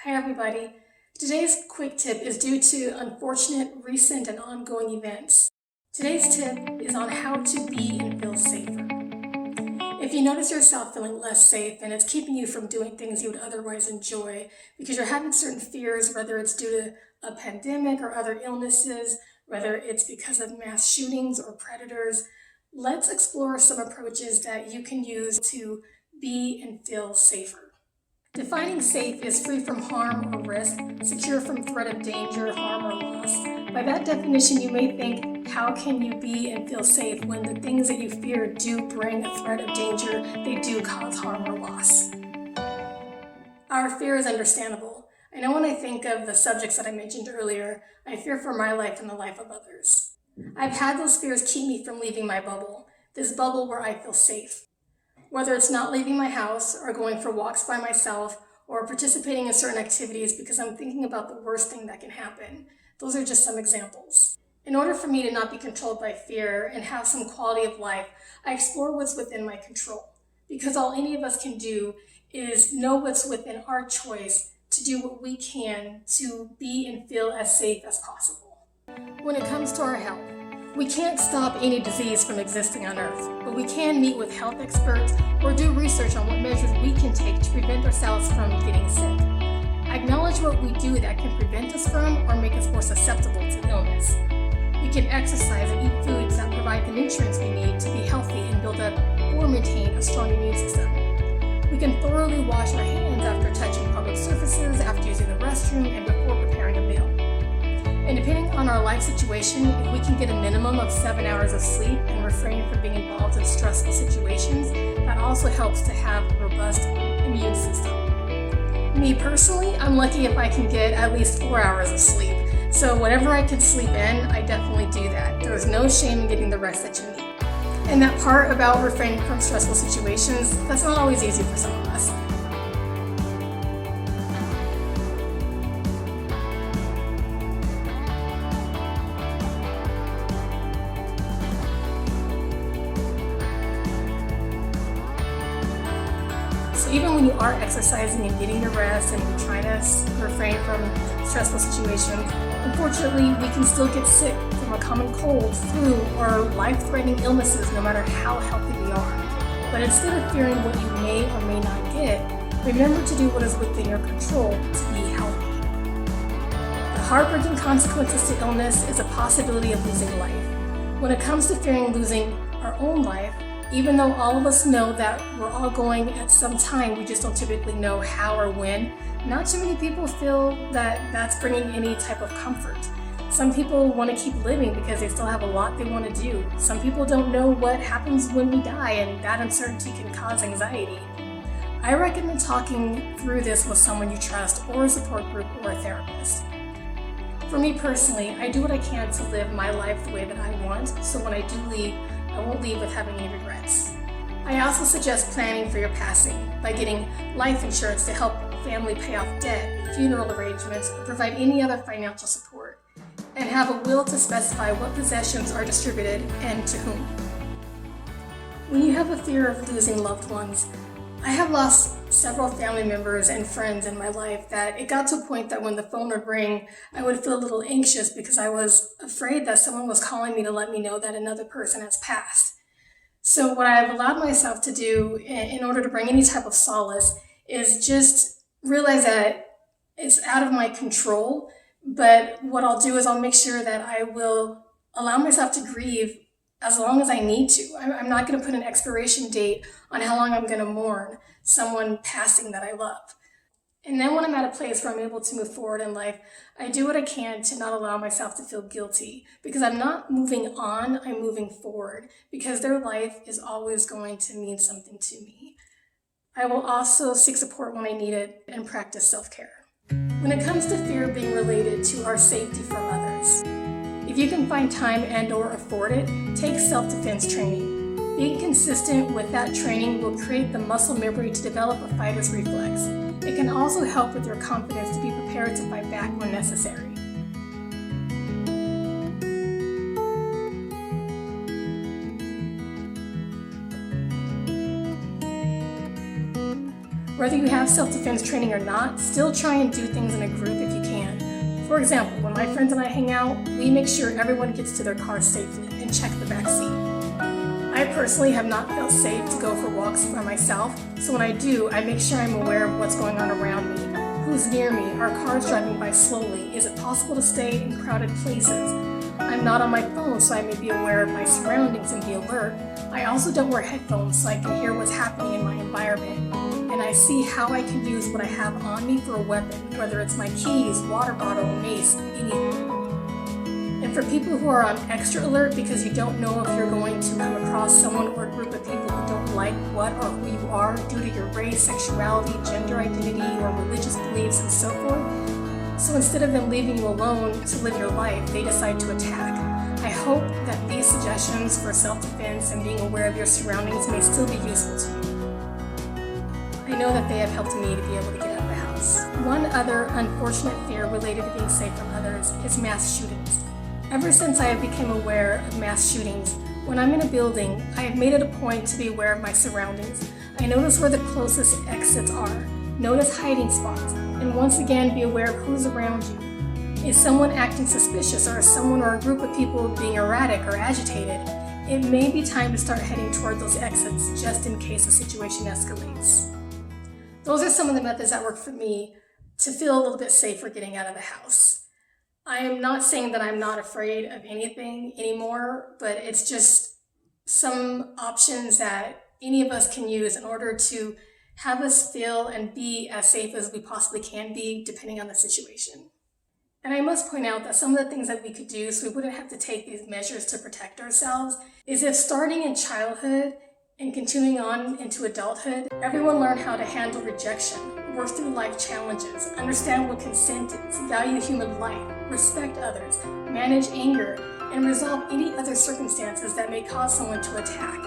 Hi everybody. Today's quick tip is due to unfortunate recent and ongoing events. Today's tip is on how to be and feel safer. If you notice yourself feeling less safe and it's keeping you from doing things you would otherwise enjoy because you're having certain fears, whether it's due to a pandemic or other illnesses, whether it's because of mass shootings or predators, let's explore some approaches that you can use to be and feel safer. Defining safe is free from harm or risk, secure from threat of danger, harm, or loss. By that definition, you may think, how can you be and feel safe when the things that you fear do bring a threat of danger, they do cause harm or loss? Our fear is understandable. I know when I think of the subjects that I mentioned earlier, I fear for my life and the life of others. I've had those fears keep me from leaving my bubble, this bubble where I feel safe. Whether it's not leaving my house or going for walks by myself or participating in certain activities because I'm thinking about the worst thing that can happen. Those are just some examples. In order for me to not be controlled by fear and have some quality of life, I explore what's within my control. Because all any of us can do is know what's within our choice to do what we can to be and feel as safe as possible. When it comes to our health, we can't stop any disease from existing on Earth, but we can meet with health experts or do research on what measures we can take to prevent ourselves from getting sick. Acknowledge what we do that can prevent us from or make us more susceptible to illness. We can exercise and eat foods that provide the nutrients we need to be healthy and build up or maintain a strong immune system. We can thoroughly wash our hands after touching public surfaces, after using the restroom, and before preparing a meal. And depending on our life situation, if we can get a minimum of 7 hours of sleep and refrain from being involved in stressful situations, that also helps to have a robust immune system. Me personally, I'm lucky if I can get at least 4 hours of sleep. So whatever I can sleep in, I definitely do that. There is no shame in getting the rest that you need. And that part about refraining from stressful situations, that's not always easy for some of us. So even when you are exercising and getting your rest and trying to refrain from stressful situations, unfortunately, we can still get sick from a common cold, flu, or life-threatening illnesses no matter how healthy we are. But instead of fearing what you may or may not get, remember to do what is within your control to be healthy. The heartbreaking consequences to illness is a possibility of losing life. When it comes to fearing losing our own life, even though all of us know that we're all going at some time, we just don't typically know how or when, not too many people feel that that's bringing any type of comfort. Some people want to keep living because they still have a lot they want to do. Some people don't know what happens when we die, and that uncertainty can cause anxiety. I recommend talking through this with someone you trust, or a support group, or a therapist. For me personally, I do what I can to live my life the way that I want, so when I do leave, I won't leave with having any regrets. I also suggest planning for your passing by getting life insurance to help family pay off debt, funeral arrangements, or provide any other financial support, and have a will to specify what possessions are distributed and to whom. When you have a fear of losing loved ones, I have lost several family members and friends in my life that it got to a point that when the phone would ring, I would feel a little anxious because I was afraid that someone was calling me to let me know that another person has passed. So what I've allowed myself to do in order to bring any type of solace is just realize that it's out of my control, but what I'll do is I'll make sure that I will allow myself to grieve as long as I need to. I'm not going to put an expiration date on how long I'm going to mourn someone passing that I love. And then when I'm at a place where I'm able to move forward in life, I do what I can to not allow myself to feel guilty, because I'm not moving on, I'm moving forward, because their life is always going to mean something to me. I will also seek support when I need it and practice self-care. When it comes to fear being related to our safety from others, if you can find time and/or afford it, take self-defense training. Being consistent with that training will create the muscle memory to develop a fighter's reflex. It can also help with your confidence to be prepared to fight back when necessary. Whether you have self-defense training or not, still try and do things in a group if you can. For example, when my friends and I hang out, we make sure everyone gets to their car safely and check the back seat. I personally have not felt safe to go for walks by myself, so when I do, I make sure I'm aware of what's going on around me, who's near me, are cars driving by slowly, is it possible to stay in crowded places? I'm not on my phone, so I may be aware of my surroundings and be alert. I also don't wear headphones, so I can hear what's happening in my environment. And I see how I can use what I have on me for a weapon, whether it's my keys, water bottle, mace, anything. And for people who are on extra alert because you don't know if you're going to come across someone or a group of people who don't like what or who you are due to your race, sexuality, gender identity, or religious beliefs and so forth. So instead of them leaving you alone to live your life, they decide to attack. I hope that these suggestions for self-defense and being aware of your surroundings may still be useful to you. I know that they have helped me to be able to get out of the house. One other unfortunate fear related to being safe from others is mass shootings. Ever since I have become aware of mass shootings, when I'm in a building, I have made it a point to be aware of my surroundings. I notice where the closest exits are, notice hiding spots, and once again be aware of who's around you. Is someone acting suspicious, or is someone or a group of people being erratic or agitated? It may be time to start heading toward those exits just in case the situation escalates. Those are some of the methods that work for me to feel a little bit safer getting out of the house. I am not saying that I'm not afraid of anything anymore, but it's just some options that any of us can use in order to have us feel and be as safe as we possibly can be, depending on the situation. And I must point out that some of the things that we could do so we wouldn't have to take these measures to protect ourselves is if starting in childhood and continuing on into adulthood, everyone learned how to handle rejection, work through life challenges, understand what consent is, value human life, respect others, manage anger, and resolve any other circumstances that may cause someone to attack.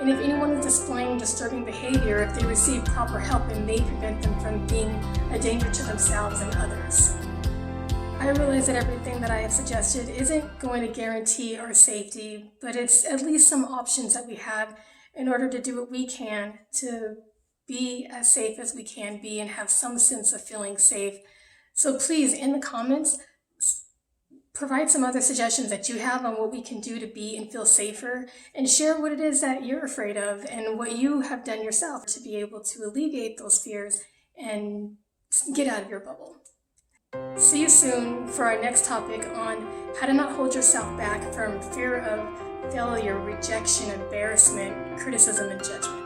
And if anyone is displaying disturbing behavior, if they receive proper help, it may prevent them from being a danger to themselves and others. I realize that everything that I have suggested isn't going to guarantee our safety, but it's at least some options that we have in order to do what we can to be as safe as we can be and have some sense of feeling safe. So please, in the comments, provide some other suggestions that you have on what we can do to be and feel safer, and share what it is that you're afraid of and what you have done yourself to be able to alleviate those fears and get out of your bubble. See you soon for our next topic on how to not hold yourself back from fear of failure, rejection, embarrassment, criticism, and judgment.